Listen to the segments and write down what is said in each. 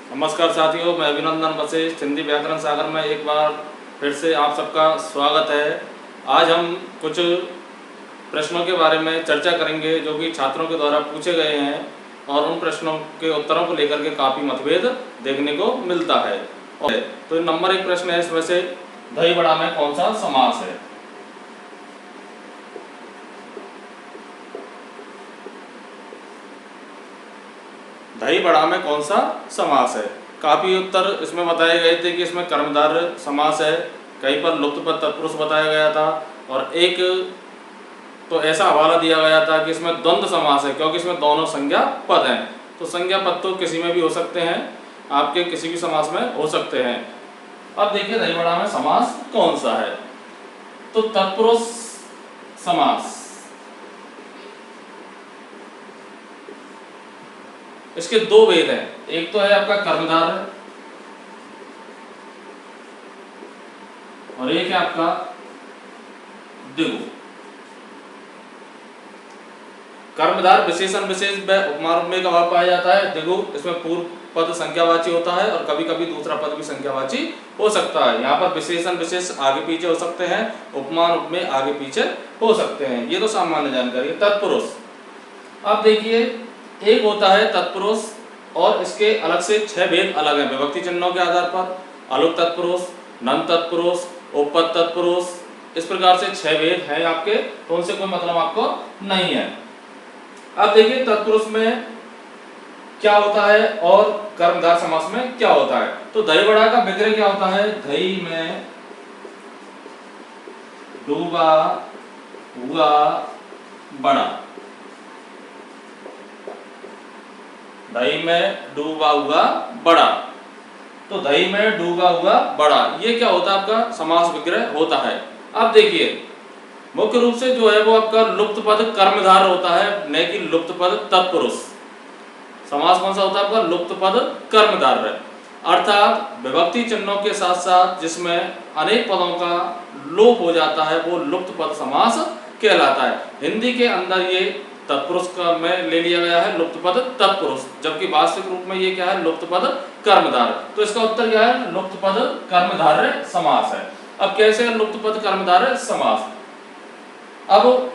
नमस्कार साथियों, मैं अभिनंदन वशिष्ठ हिंदी व्याकरण सागर में एक बार फिर से आप सबका स्वागत है। आज हम कुछ प्रश्नों के बारे में चर्चा करेंगे जो कि छात्रों के द्वारा पूछे गए हैं और उन प्रश्नों के उत्तरों को लेकर के काफ़ी मतभेद देखने को मिलता है। तो नंबर 1 प्रश्न है इसमें से, दही बड़ा में कौन सा समास है? दही बड़ा में कौन सा समास है? काफ़ी उत्तर इसमें बताए गए थे कि इसमें कर्मधारय समास है, कहीं पर लुप्त पद तत्पुरुष बताया गया था, और एक तो ऐसा हवाला दिया गया था कि इसमें द्वंद्व समास है क्योंकि इसमें दोनों संज्ञा पद हैं। तो संज्ञा पद तो किसी में भी हो सकते हैं, आपके किसी भी समास में हो सकते हैं। अब देखिए दही बड़ा में समास कौन सा है। तो तत्पुरुष समास, इसके दो भेद हैं। एक तो है आपका कर्मधारय और एक है आपका द्विगु। कर्मधार विशेषण विशेष व उपमा उपमेय का भाव पाया जाता है। द्विगु इसमें पूर्व पद संख्यावाची होता है और कभी कभी दूसरा पद भी संख्यावाची हो सकता है। यहाँ पर विशेषण विशेष आगे पीछे हो सकते हैं, उपमान उपमेय आगे पीछे हो सकते हैं। ये तो सामान्य जानकारी है। तत्पुरुष, अब देखिए एक होता है तत्पुरुष और इसके अलग से 6 भेद अलग हैं विभक्ति चिन्हों के आधार पर। अलुक तत्पुरुष, नन तत्पुरुष, उपपद तत्पुरुष, इस प्रकार से 6 भेद हैं आपके, तो उनसे कोई मतलब आपको नहीं है। अब देखिए तत्पुरुष में क्या होता है और कर्मधार समास में क्या होता है। तो दही बड़ा का विग्रह क्या होता है? दही में डूबा हुआ बड़ा। दही में डूबा हुआ बड़ा, तो दही में डूबा हुआ बड़ा, ये क्या होता है? आपका समास विग्रह होता है। अब देखिए मुख्य रूप से जो है वो आपका लुप्त पद कर्मधार होता है, न कि लुप्त पद तत्पुरुष। समास कौन सा होता है आपका? लुप्त पद कर्मधार है, अर्थात विभक्ति चिन्हों के साथ साथ जिसमें अनेक पदों का लोप हो जाता है वो लुप्त पद समास कहलाता है। हिंदी के अंदर ये तत्पुरुष का में ले लिया गया है लुप्त पद तत्पुरुष, जबकि वास्तविक रूप में ये क्या है? लुप्त पद कर्मधार। तो इसका उत्तर क्या है? लुप्त पद कर्मधारय समास है। अब कैसे है लुप्त पद कर्मधारय समास? अब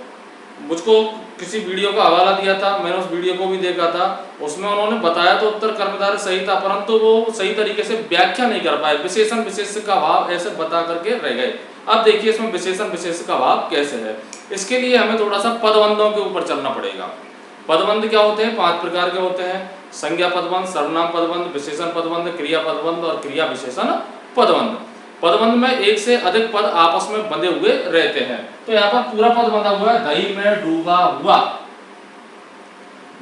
मुझको किसी वीडियो का हवाला दिया था, मैंने उस वीडियो को भी देखा था, उसमें उन्होंने बताया तो उत्तर कर्मधारय सही था, परंतु वो सही तरीके से व्याख्या नहीं कर पाए, विशेषण विशेष का भाव ऐसे बता करके रह गए। अब देखिए इसमें विशेषण विशेष का भाव कैसे है, इसके लिए हमें थोड़ा सा पदबंधों के ऊपर चलना पड़ेगा। पदबंध क्या होते हैं? 5 प्रकार के होते हैं। संज्ञा पदबंध, सर्वनाम पदबंध, विशेषण पदबंध, क्रिया पदबंध और क्रिया विशेषण पदबंध। पदबंध में एक से अधिक पद आपस में बंधे हुए रहते हैं। तो यहाँ पर पूरा पद बंधा हुआ है, दही में डूबा हुआ,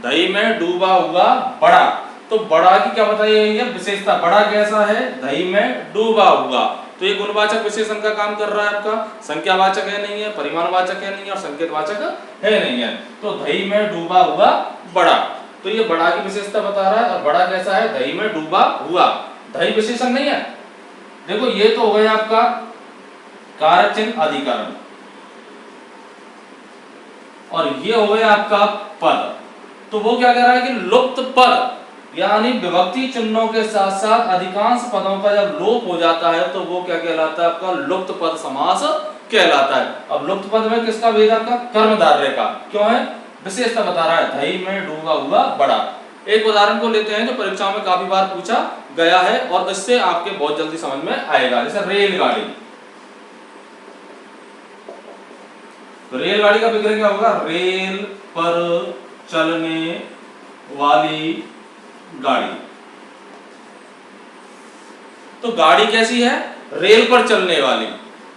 दही में डूबा हुआ बड़ा। तो बड़ा की क्या बताई गई है? विशेषता। बड़ा कैसा है? दही में डूबा हुआ। तो ये गुणवाचक विशेषण का काम कर रहा है आपका, संख्यावाचक है नहीं है, परिमाणवाचक है नहीं है और संकेतवाचक है नहीं है। तो दही में डूबा हुआ बड़ा, तो ये बड़ा की विशेषता बता रहा है। और बड़ा कैसा है? दही में डूबा हुआ। दही विशेषण नहीं है। देखो ये तो हो गया आपका कारक चिन्ह अधिकरण, और ये हो गया आपका पद। तो वो क्या कह रहा है कि लुप्त पद, यानी विभक्ति चिन्हों के साथ साथ अधिकांश पदों का जब लोप हो जाता है तो वो क्या कहलाता है? आपका लुप्त पद समास कहलाता है। अब लुप्त पद में किसका भेद? आपका कर्मधारय का। क्यों है? विशेषता बता रहा है, दही में डूबा हुआ बड़ा। एक उदाहरण को लेते हैं जो परीक्षाओं में काफी बार पूछा गया है और इससे आपके बहुत जल्दी समझ में आएगा। जैसे रेलगाड़ी, तो रेलगाड़ी का विग्रह क्या होगा? रेल पर चलने वाली गाड़ी। तो गाड़ी कैसी है? रेल पर चलने वाली।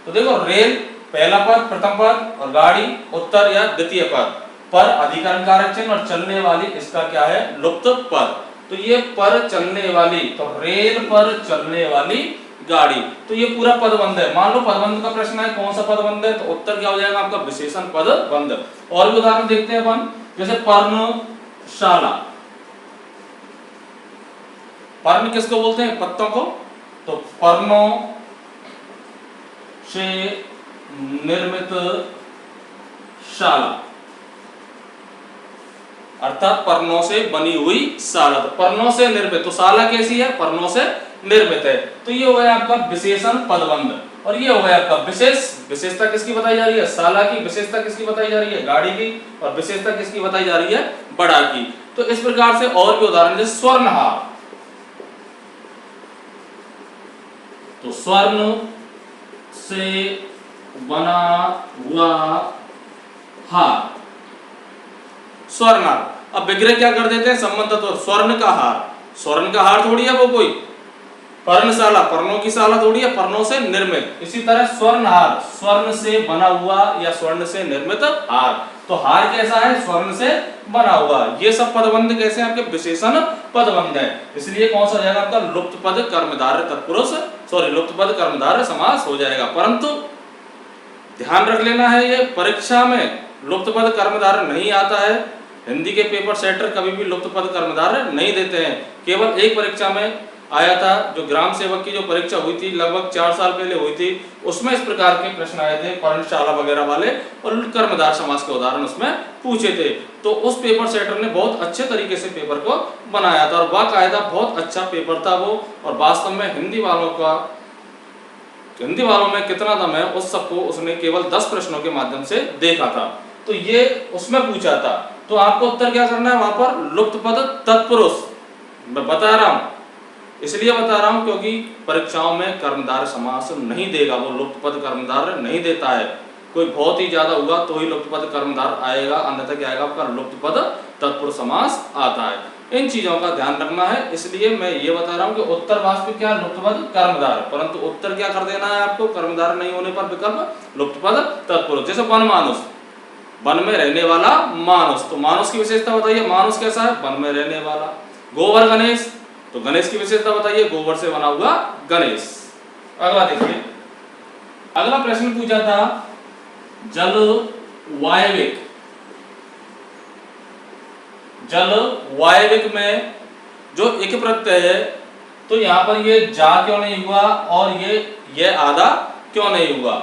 तो देखो रेल पहला पद, प्रथम पद, और गाड़ी उत्तर या द्वितीय पद। पर अधिकरण कारक चिन्ह और चलने वाली इसका क्या है? लुप्त पद। तो ये पर चलने वाली, तो रेल पर चलने वाली गाड़ी, तो ये पूरा पदबंध है। मान लो पदबंध का प्रश्न है, कौन सा पदबंध है? तो उत्तर क्या हो जाएगा आपका? विशेषण पदबंध। और भी उदाहरण देखते हैं अपन, जैसे पर्णशाला। पर्ण किसको बोलते हैं? पत्तों को। तो पर्णों से निर्मित शाला, अर्थात पर्णों से बनी हुई शाला। तो पर्णों से निर्मित, तो शाला कैसी है? पर्णों से निर्मित है। तो ये हो गया आपका विशेषण पदबंध। और ये हो गया आपका विशेष। विशेषता किसकी बताई जा रही है? शाला की। विशेषता किसकी बताई जा रही है? गाड़ी की। और विशेषता किसकी बताई जा रही है? बड़ा की। तो इस प्रकार से और भी उदाहरण, जैसे स्वर्णहार। तो स्वर्ण से बना हुआ हार, स्वर्णहार। अब विग्रह क्या कर देते हैं? संबंध तत्व, स्वर्ण का हार। स्वर्ण का हार थोड़ी है वो कोई, पर्णशाला, पर्णों की शाला थोड़ी है, पर्णों से निर्मित। इसी तरह स्वर्णहार, स्वर्ण से बना हुआ या स्वर्ण से निर्मित हार। तो हार कैसा है? स्वर्ण से बना हुआ। ये सब पदबंध कैसे हैं? आपके विशेषण पदबंध है। इसलिए कौन सा हो जाएगा आपका? लुप्त पद कर्मधारय तत्पुरुष, सॉरी लुप्त पद कर्मधारय समास हो जाएगा। परंतु ध्यान रख लेना है, ये परीक्षा में लुप्त पद कर्मधारय नहीं आता है। हिंदी के पेपर सेटर कभी भी लुप्त पद कर्मधारय नहीं देते हैं। केवल एक परीक्षा में आया था, जो ग्राम सेवक की जो परीक्षा हुई थी लगभग 4 साल पहले हुई थी, उसमें इस प्रकार के प्रश्न आए थे, पर्णशाला वगैरह वाले, और कर्मधारय समास के उदाहरण उसमें पूछे थे। तो उस पेपर सेटर ने बहुत अच्छे तरीके से पेपर को बनाया था, और बाकायदा बहुत अच्छा पेपर था वो। और वास्तव में हिंदी वालों में कितना दम है, उस सबको उसने केवल 10 प्रश्नों के माध्यम से देखा था। तो ये उसमें पूछा था। तो आपको उत्तर क्या करना है? वहां पर लुप्त पद तत्पुरुष। मैं बता रहा हूं, इसलिए बता रहा हूं क्योंकि परीक्षाओं में कर्मधारय समास नहीं देगा, वो लुप्त पद कर्मधारय नहीं देता है। कोई बहुत ही ज्यादा हुआ तो ही लुप्त पद कर्मधारय आएगा, अन्यथा क्या आएगा आपका? लुप्त पद तत्पुरुष समास आता है। इन चीजों का ध्यान रखना है, इसलिए मैं ये बता रहा हूं कि उत्तर वास्तविक क्या? लुप्त पद कर्मधारय। परंतु उत्तर क्या कर देना है आपको? कर्मधारय नहीं होने पर विकल्प लुप्त पद तत्पुरुष। जैसे वन मानुष, वन में रहने वाला मानुष। तो मानुष की विशेषता बताइए, मानुष कैसा है? वन में रहने वाला। गोबर गणेश, तो गणेश की विशेषता बताइए, गोबर से बना हुआ गणेश। अगला देखिए, अगला प्रश्न पूछा था जल वायविक। जल वायविक में जो एक प्रत्यय है, तो यहां पर ये जा क्यों नहीं हुआ और ये आधा क्यों नहीं हुआ?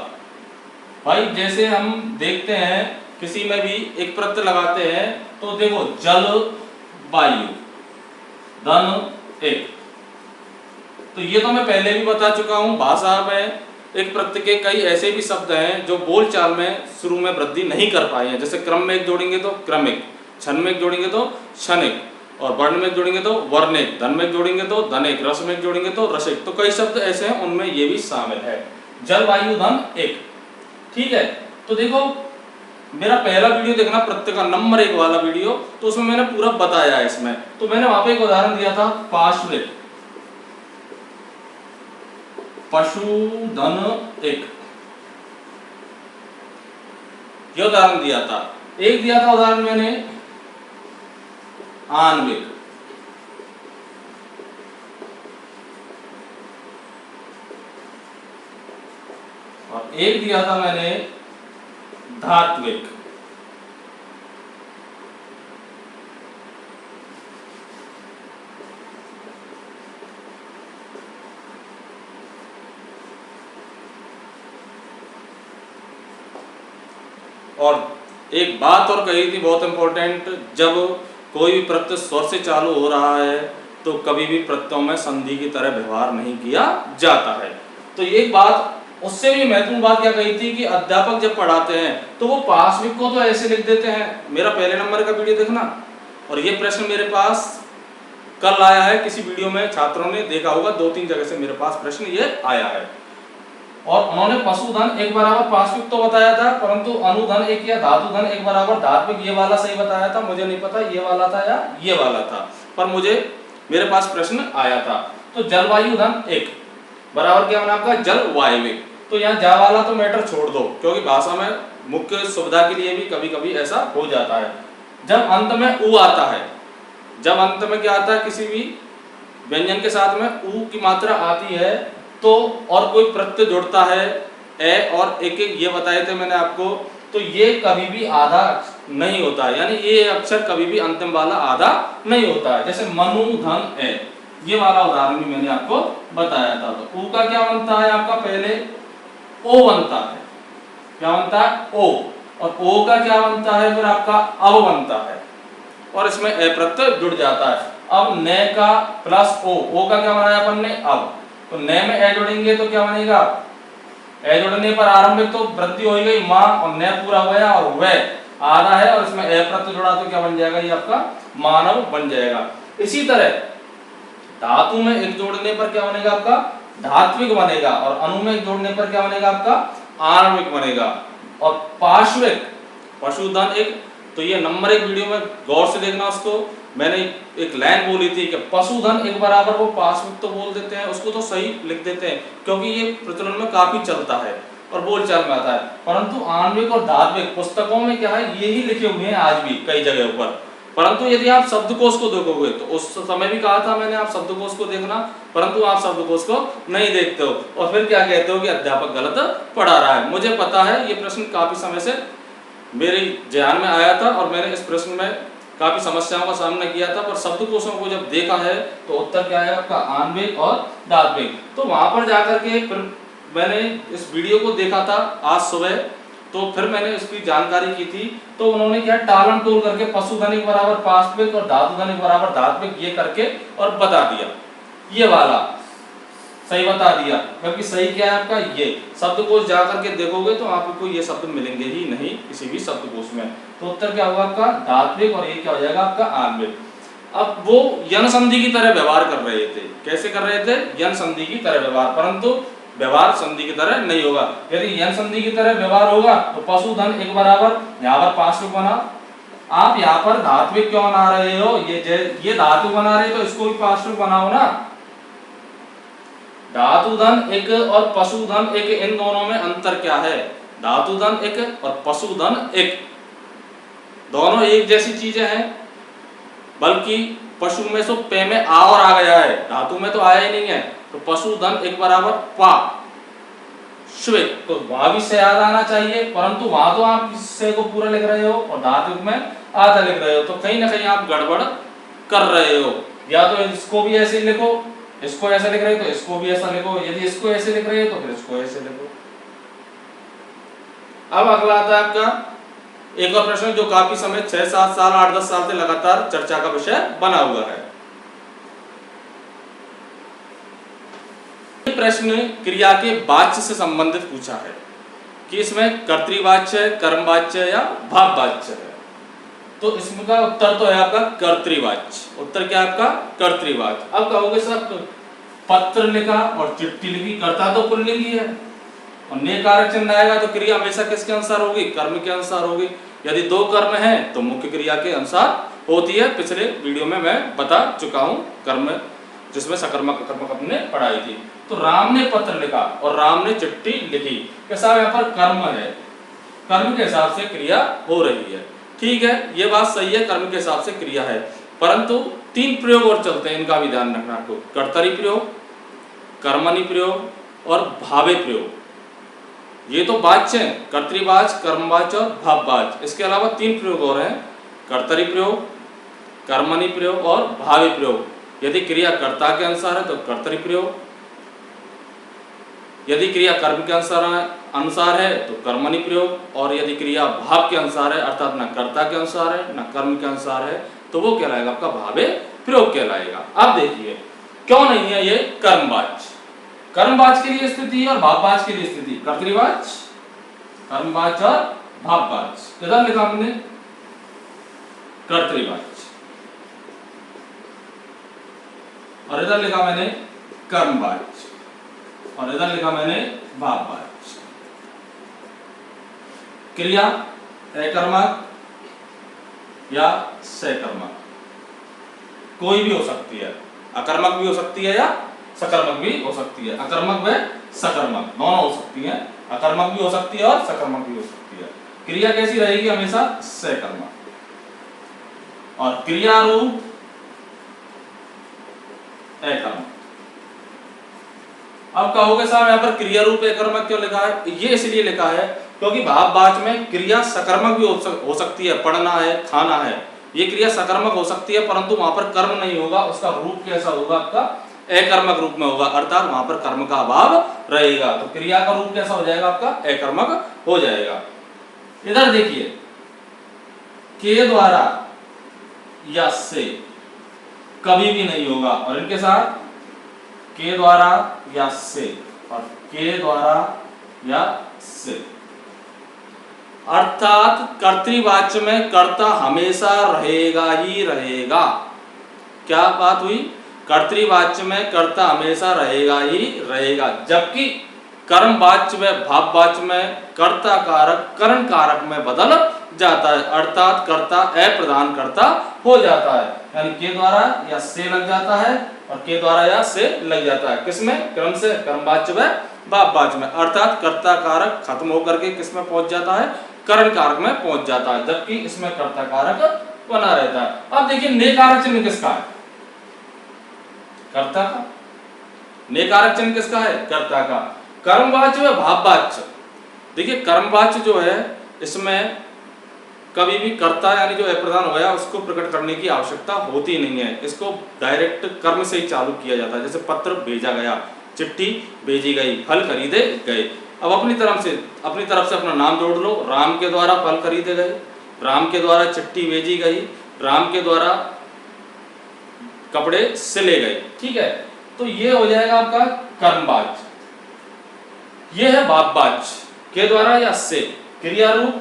भाई जैसे हम देखते हैं किसी में भी एक प्रत्यय लगाते हैं, तो देखो जल वायु धन एक। तो ये तो मैं पहले भी बता चुका हूं, भाषा में एक प्रत्यय के कई ऐसे भी शब्द हैं जो बोलचाल में शुरू में वृद्धि नहीं कर पाए हैं। जैसे क्रम में एक जोड़ेंगे तो क्रमिक, क्षण में एक जोड़ेंगे तो क्षणिक, और वर्ण में जोड़ेंगे तो वर्णिक, धन में जोड़ेंगे तो धनिक, रस में जोड़ेंगे तो रसिक। तो कई शब्द ऐसे हैं, उनमें ये भी शामिल है। जल वायु धन एक, ठीक है। तो देखो मेरा पहला वीडियो देखना, प्रत्यय का नंबर 1 वाला वीडियो, तो उसमें मैंने पूरा बताया है इसमें। तो मैंने वहां पे एक उदाहरण दिया था, पार्श्विक, पशुधन एक, ये उदाहरण दिया था। एक दिया था उदाहरण मैंने आणविक, और एक दिया था मैंने धात्विक। और एक बात और कही थी बहुत इंपॉर्टेंट, जब कोई भी प्रत्यय स्वर से चालू हो रहा है तो कभी भी प्रत्ययों में संधि की तरह व्यवहार नहीं किया जाता है। तो ये बात, उससे भी महत्वपूर्ण बात क्या कही थी कि अध्यापक जब पढ़ाते हैं तो वो पार्श्विक को तो ऐसे लिख देते हैं, मेरा पहले नंबर का वीडियो देखना। और ये प्रश्न मेरे पास कल आया है, किसी वीडियो में छात्रों ने देखा होगा, 2-3 जगह से मेरे पास प्रश्न ये आया है। और उन्होंने पशुधन एक बराबर पार्श्विक तो बताया था, परंतु अनुधन एक या धातुधन एक बराबर धात्विक, ये वाला सही बताया था। मुझे नहीं पता ये वाला था या ये वाला था, पर मेरे पास प्रश्न आया था। तो जलवायु धन एक बराबर क्या बना आपका? जल वायविक। तो यहाँ जा वाला तो मैटर छोड़ दो, क्योंकि भाषा में मुख्य सुविधा के लिए भी कभी कभी ऐसा हो जाता है। जब अंत में उ आता है, जब अंत में क्या आता है, किसी भी व्यंजन के साथ में उ की मात्रा आती है, तो और कोई प्रत्यय जुड़ता है, ए और एक, ये बताए थे मैंने आपको, तो ये कभी भी आधा नहीं होता है, यानी ये अक्षर कभी भी अंतिम वाला आधा नहीं होता है। जैसे मनु धन ए, ये वाला उदाहरण भी मैंने आपको बताया था। तो उ का क्या बनता है आपका? पहले ओ बनता है, क्या बनता है? ओ। और ओ का क्या बनता है फिर आपका? अब बनता है। और इसमें ए प्रत्यय जुड़ जाता है। अब ने का प्लस ओ का क्या बनाया अपन ने अब, तो ने में ए जोड़ेंगे तो क्या बनेगा, ए जोड़ने पर आरंभिक तो वृद्धि हो गई मां और ने पूरा हो गया और वह आधा है और इसमें ए प्रत्यय जुड़ा तो क्या बन जाएगा, ये आपका मानव बन जाएगा। इसी तरह धातु में एक जोड़ने पर क्या बनेगा आपका धात्विक बनेगा और अणु में एक जोड़ने पर क्या बनेगा आपका आणविक बनेगा। और पार्श्विक पशुधन एक, तो ये नंबर 1 वीडियो में गौर से देखना उसको, मैंने एक लाइन बोली थी कि पशुधन एक बराबर वो पार्श्विक तो बोल देते हैं, उसको तो सही लिख देते हैं क्योंकि ये प्रचलन में काफी चलता है और बोलचाल में आता है, परंतु आणविक और धात्विक पुस्तकों में क्या है यही लिखे हुए हैं आज भी कई जगह पर। परंतु यदि आप शब्दकोश को देखोगे तो उस समय भी कहा था मैंने आप शब्दकोश को देखना, परंतु आप शब्दकोश को नहीं देखते हो और फिर क्या कहते हो कि अध्यापक गलत पढ़ा रहा है। मुझे पता है ये प्रश्न काफी समय से मेरे ध्यान में आया था और मैंने इस प्रश्न में काफी समस्याओं का सामना किया था, पर शब्दकोशों को जब देखा है तो उत्तर क्या है आपका आणविक और धात्विक। तो वहां पर जाकर के फिर मैंने इस वीडियो को देखा था आज सुबह, तो फिर मैंने इसकी जानकारी की थी, तो उन्होंने क्या टालम टोल करके पशुधनिक बराबर पार्श्विक और धातुधनिक बराबर धात्विक ये करके और बता दिया, ये वाला सही बता दिया, क्योंकि सही क्या है आपका ये शब्दकोश जा करके देखोगे तो आपको ये शब्द मिलेंगे ही नहीं किसी भी शब्दकोश में। तो उत्तर क्या होगा आपका धात्विक और ये क्या हो जाएगा आपका आणविक। अब वो यन संधि की तरह व्यवहार कर रहे थे, कैसे कर रहे थे यन संधि की तरह व्यवहार, परंतु व्यवहार संधि की तरह नहीं होगा। यदि यन संधि की तरह व्यवहार होगा तो पशुधन एक बराबर यहाँ पर पार्श्विक बना, आप यहाँ पर धात्विक क्यों बना रहे हो, ये धातु बना रहे हो तो इसको भी पार्श्विक बनाओ ना। धातुधन एक और पशुधन एक, इन दोनों में अंतर क्या है, धातुधन एक और पशुधन एक दोनों एक जैसी चीजें हैं, बल्कि पशु में सो पे में आ और आ गया है, धातु में तो आया ही नहीं है। तो पशुधन एक बराबर पा श्विक, तो वहां भी से याद आना चाहिए, परंतु वहां तो आप से को पूरा लिख रहे हो और धातु में आधा लिख रहे हो, तो कहीं ना कहीं आप गड़बड़ कर रहे हो। या तो इसको भी ऐसे लिखो, इसको ऐसे लिख रहे हो तो इसको भी ऐसा लिखो, यदि इसको ऐसे लिख रहे हो तो फिर इसको ऐसे लिखो। अब अगला आता है आपका एक और प्रश्न जो काफी समय 6-7 साल 8-10 साल से लगातार चर्चा का विषय बना हुआ है। ये प्रश्न क्रिया के वाच्य से संबंधित पूछा है कि इसमें कर्तृवाच्य है, कर्मवाच्य या भाववाच्य है। तो इसका उत्तर तो है आपका कर्तृवाच्य, उत्तर क्या है आपका कर्तृवाच्य। अब कहोगे सर पत्र लिखा और चिट्ठी लिखी, कर्ता तो पुल्लिंगी है और ने कारक चिन्ह आएगा तो क्रिया हमेशा किसके अनुसार होगी, कर्म के अनुसार होगी। यदि 2 कर्म हैं तो मुख्य क्रिया के अनुसार होती है, पिछले वीडियो में मैं बता चुका हूं कर्म जिसमें सकर्मक कर्मक अपने पढ़ाई थी। तो राम ने पत्र लिखा और राम ने चिट्ठी लिखी, कैसा यहाँ पर कर्म है, कर्म के हिसाब से क्रिया हो रही है, ठीक है ये बात सही है, कर्म के हिसाब से क्रिया है। परंतु 3 प्रयोग और चलते हैं, इनका भी ध्यान रखना आपको, कर्तरी प्रयोग, कर्मणि प्रयोग और भावे प्रयोग। ये तो वाच्य है, कर्तृवाच्य, कर्मवाच्य और भाववाच्य। इसके अलावा 3 प्रयोग और हैं, कर्तरी प्रयोग, कर्मणि प्रयोग और भावी प्रयोग। यदि क्रिया कर्ता के अनुसार है तो कर्तरी प्रयोग, यदि क्रिया कर्म के अनुसार है तो कर्मणि प्रयोग, और यदि क्रिया भाव के अनुसार है अर्थात न कर्ता के अनुसार है न कर्म के अनुसार है तो वो कहलाएगा आपका भावे प्रयोग कहलाएगा। अब देखिए क्यों नहीं है ये कर्मवाच्य, कर्मवाच्य के लिए स्थिति और भाववाच्य के लिए स्थिति, कर्तृवाच्य, कर्मवाच्य और भाववाच्य। इधर लिखा हमने कर्तृवाच्य और इधर लिखा मैंने कर्मवाच्य और इधर लिखा मैंने भाववाच्य। क्रिया अकर्मक या सकर्मक कोई भी हो सकती है, अकर्मक भी हो सकती है या सकर्मक भी हो सकती है, अकर्मक व सकर्मक दोनों हो सकती हैं, अकर्मक भी हो सकती है और सकर्मक भी हो सकती है। क्रिया कैसी रहेगी हमेशा सकर्मक, और क्रिया रूप अकर्मक। अब कहोगे साहब यहाँ पर क्रिया रूप अकर्मक क्यों लिखा है, ये इसलिए लिखा है क्योंकि भाववाच्य में क्रिया सकर्मक भी हो सकती है, पढ़ना है खाना है, ये क्रिया सकर्मक हो सकती है परंतु वहां पर कर्म नहीं होगा, उसका रूप कैसा होगा आपका अकर्मक रूप में होगा, अर्थात वहां पर कर्म का अभाव रहेगा, तो क्रिया का रूप कैसा हो जाएगा आपका अकर्मक हो जाएगा। इधर देखिए के द्वारा या से कभी भी नहीं होगा, और इनके साथ के द्वारा या से और के द्वारा या से। अर्थात कर्तृवाच्य में कर्ता हमेशा रहेगा ही रहेगा। क्या बात हुई? कर्तृवाच्य में कर्ता हमेशा रहेगा ही रहेगा, जबकि कर्मवाच्य व भाववाच्य में कर्ता कारक करण कारक में बदल जाता है, अर्थात कर्ता अप्रधान कर्ता हो जाता है, यानी के द्वारा या से लग जाता है और के द्वारा या से लग जाता है। किसमें? क्रम से कर्मवाच्य व भाववाच्य में, अर्थात कर्ता कारक खत्म होकर के किसमें पहुंच जाता है? करण कारक में पहुंच जाता है, जबकि इसमें कर्ता कारक बना रहता है। अब देखिए ने कारक चिन्ह किसका है? कर्ता का। ने कारक चिन्ह किसका है? कर्ता का। कर्मवाच्य व भाववाच्य, देखिए कर्मवाच्य जो है इसमें कभी भी कर्ता यानी जो अप्रधान हो गया उसको प्रकट करने की आवश्यकता होती नहीं है, इसको डायरेक्ट कर्म से ही चालू किया जाता है। जैसे पत्र भेजा गया, चिट्ठी भेजी गई, फल खरीदे गए। अब अपनी तरफ से अपना नाम जोड़ लो। राम के द्वारा फल खरीदे गए, राम के द्वारा चिट्ठी भेजी गई, राम के द्वारा कपड़े सिले गए। ठीक है, तो ये हो जाएगा आपका कर्मवाच्य। ये है भाववाच्य, के द्वारा या से। क्रिया रूप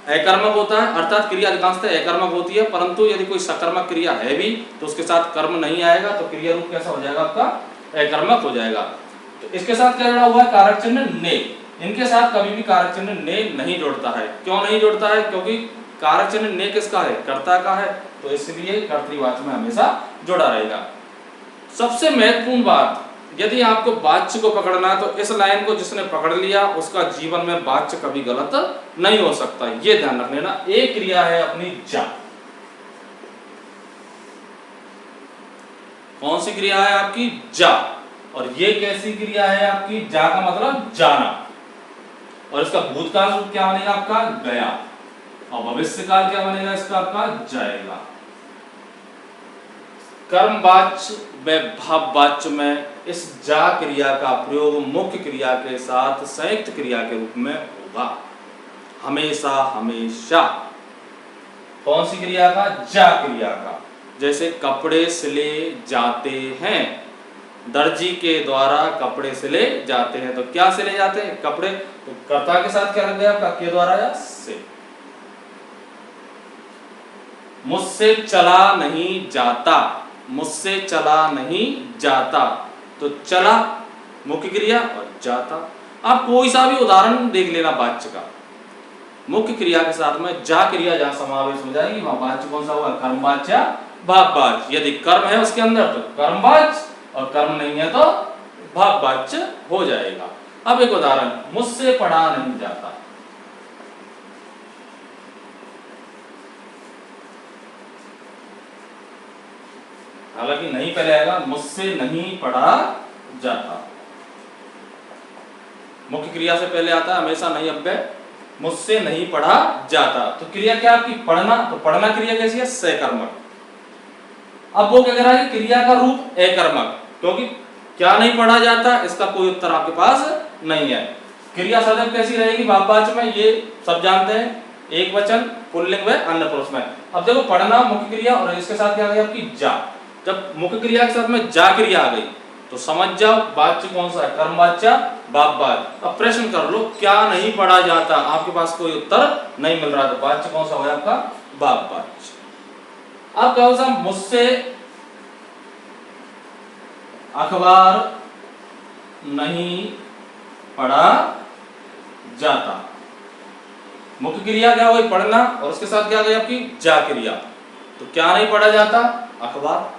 अकर्मक होता है, अर्थात क्रिया अधिकांशतः अकर्मक होती है, परंतु यदि कोई सकर्मक क्रिया है भी तो उसके साथ कर्म नहीं आएगा, तो क्रिया रूप कैसा हो जाएगा? आपका अकर्मक हो जाएगा। तो इसके साथ क्या जुड़ा हुआ है? कारक चिन्ह ने। इनके साथ कभी भी कारक चिन्ह ने नहीं जुड़ता है। क्यों नहीं जुड़ता है? क्योंकि कारक चिन्ह ने किसका है? कर्ता का है, तो इसलिए कर्तृवाच्य में हमेशा जुड़ा रहेगा। सबसे महत्वपूर्ण बात, यदि आपको वाच्य को पकड़ना है तो इस लाइन को जिसने पकड़ लिया उसका जीवन में वाच्य कभी गलत नहीं हो सकता, ये ध्यान रख लेना। एक क्रिया है अपनी जा। कौन सी क्रिया है आपकी? जा। और ये कैसी क्रिया है आपकी? जा का मतलब जाना, और इसका भूतकाल रूप क्या बनेगा आपका? गया, और भविष्य काल क्या बनेगा इसका? आपका जाएगा। कर्मवाच्य व भाववाच्य में इस जा क्रिया का प्रयोग मुख्य क्रिया के साथ संयुक्त क्रिया के रूप में होगा हमेशा हमेशा। कौन सी क्रिया का? जा क्रिया का। जैसे कपड़े सिले जाते हैं, दर्जी के द्वारा कपड़े सिले जाते हैं, तो क्या सिले जाते हैं? कपड़े। तो कर्ता के साथ क्या लग गया आपका? के द्वारा या से। मुझसे चला नहीं जाता, मुझसे चला नहीं जाता, तो चला मुख्य क्रिया और जाता। आप कोई सा भी उदाहरण देख लेना वाच्य का, मुख्य क्रिया के साथ में जा क्रिया जहां समावेश हो जाएगी वहां वाच्य कौन सा हुआ? कर्मवाच्य भाववाच्य। यदि कर्म है उसके अंदर तो कर्मवाच्य, और कर्म नहीं है तो भाववाच्य हो जाएगा। अब एक उदाहरण, मुझसे पढ़ा नहीं जाता। हालांकि नहीं पहले आएगा, मुझसे नहीं पढ़ा जाता। मुख्य क्रिया से पहले आता है हमेशा नहीं अव्यय। मुझसे नहीं पढ़ा जाता, तो क्रिया क्या आपकी? पढ़ना। तो पढ़ना क्रिया कैसी है? सकर्मक। अब वो क्या कह रहा है? क्रिया का रूप अकर्मक, क्योंकि क्या नहीं पढ़ा जाता इसका कोई उत्तर आपके पास नहीं है। क्रिया सदैव कैसी रहेगी भाववाच्य में? ये सब जानते हैं, एक वचन, पुल्लिंग व अन्य पुरुष में। अब देखो पढ़ना मुख्य क्रिया और इसके साथ क्या आ गई आपकी? जा। जब मुख्य क्रिया के साथ में जा क्रिया आ गई तो समझ जाओ वाच्य कौन सा है? कर्मवाच्य भाववाच्य। अब प्रश्न कर लो, क्या नहीं पढ़ा जाता? आपके पास कोई उत्तर नहीं मिल रहा, तो वाच्य कौन सा होगा आपका? भाववाच्य। अब कहो साहब मुझसे अखबार नहीं पढ़ा जाता। मुख्य क्रिया क्या हुई? पढ़ना, और उसके साथ क्या आ गई आपकी? जा क्रिया। तो क्या नहीं पढ़ा जाता? अखबार।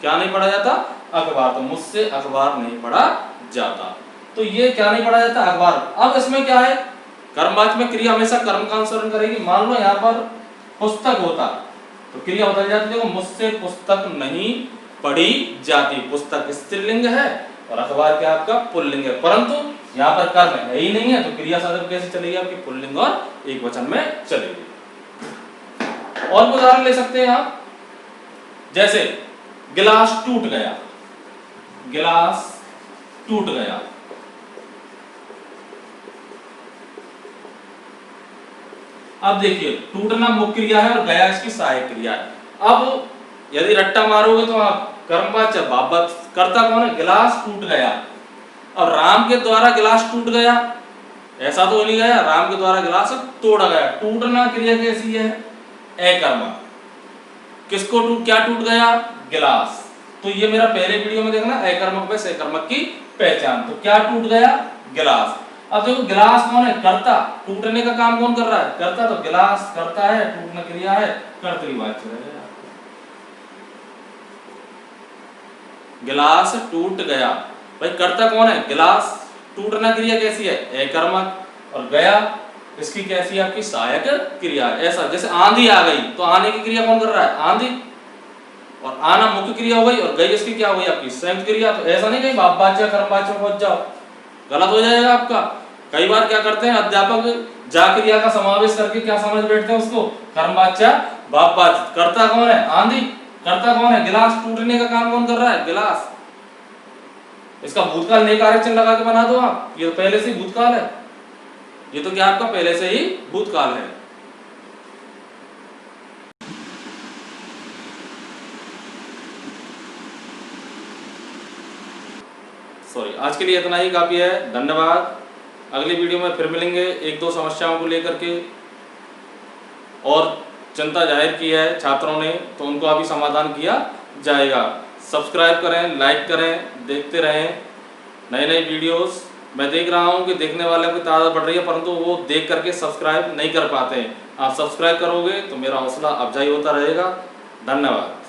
क्या नहीं पढ़ा जाता? अखबार। तो मुझसे अखबार नहीं पढ़ा जाता, तो ये क्या नहीं पढ़ा जाता? अखबार। अब इसमें क्या है? कर्मवाच्य में क्रिया हमेशा कर्म का अनुसरण करेगी। मान लो यहाँ पर पुस्तक होता तो क्रिया बदल जाती। देखो मुझसे पुस्तक नहीं पढ़ी जाती, पुस्तक स्त्रीलिंग है और अखबार क्या आपका? पुल्लिंग है, परंतु यहाँ पर कर्म है ही नहीं है, तो क्रिया सदैव कैसे चलेगी आपकी? पुल्लिंग और एक वचन में चलेगी। और उदाहरण ले सकते हैं आप, जैसे गिलास टूट गया, गिलास टूट गया। अब देखिए टूटना मुख्य क्रिया है और गया इसकी सहायक क्रिया है। अब यदि रट्टा मारोगे तो आप कर्मवाच्य बापत, कर्ता कौन है? गिलास टूट गया। अब राम के द्वारा गिलास टूट गया, ऐसा तो नहीं गया, राम के द्वारा गिलास तोड़ा गया। टूटना क्रिया कैसी है? अकर्मक। किसको क्या टूट गया? गिलास। तो ये मेरा पहले वीडियो में देखना, अकर्मक व सकर्मक की पहचान। तो क्या टूट गया? गिलास। अब देखो गिलास कौन है? कर्ता। टूटने का काम कौन कर रहा है? कर्ता। तो गिलास कर्ता है, टूटना क्रिया है, कर्तृवाच्य है। गिलास टूट गया, भाई कर्ता कौन है? गिलास। टूटना क्रिया कैसी है? अकर्मक। और गया इसकी कैसी है? आपकी सहायक क्रिया। ऐसा जैसे आंधी आ गई, तो आने की क्रिया कौन कर रहा है? आंधी। और आना मुख्य क्रिया हो गई, और गई इसकी क्या हो गई? आपकी संयुक्त क्रिया। तो ऐसा नहीं कहीं बापवाच्य कर्मवाच्य पहुंच जाओ, गलत हो जाएगा आपका। कई बार क्या करते हैं अध्यापक, जा क्रिया का समावेश करके क्या समझ बैठते हैं उसको? कर्मवाच्य बापवाच्य। कर्ता कौन है? आंधी। कर्ता कौन है? गिलास। टूटने का काम कौन कर रहा है? गिलास। इसका भूतकाल नेकारक चिन्ह लगा के बना दो आप, ये तो पहले से ही भूतकाल है, ये तो क्या आपका पहले से ही भूतकाल है। सॉरी, आज के लिए इतना ही काफी है। धन्यवाद। अगली वीडियो में फिर मिलेंगे एक दो समस्याओं को लेकर के, और चिंता जाहिर की है छात्रों ने, तो उनको अभी समाधान किया जाएगा। सब्सक्राइब करें, लाइक करें, देखते रहें नए नए वीडियोस। मैं देख रहा हूं कि देखने वालों की तादाद बढ़ रही है, परंतु वो देख करके सब्सक्राइब नहीं कर पाते हैं। आप सब्सक्राइब करोगे तो मेरा हौसला अफजाई होता रहेगा। धन्यवाद।